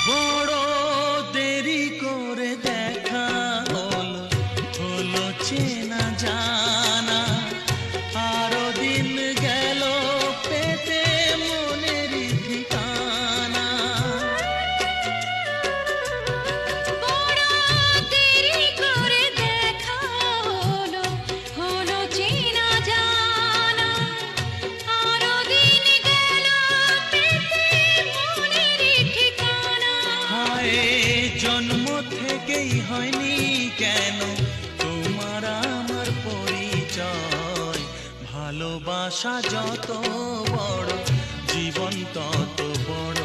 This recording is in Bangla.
বড় দেরি করে দেখা হলো, হলো চেনা জানা, আরো দিন গেল পেতে মনের ঠিকানা। বড় দেরি করে দেখা হলো, হলো চেনা জানা, আরো দিন গেল পেতে মনের ঠিকানা। হায় জন্ম থেকেই হয়নি কেন তোমার আমার পরিচয়, ভালোবাসা যত বড় জীবন তত বড়।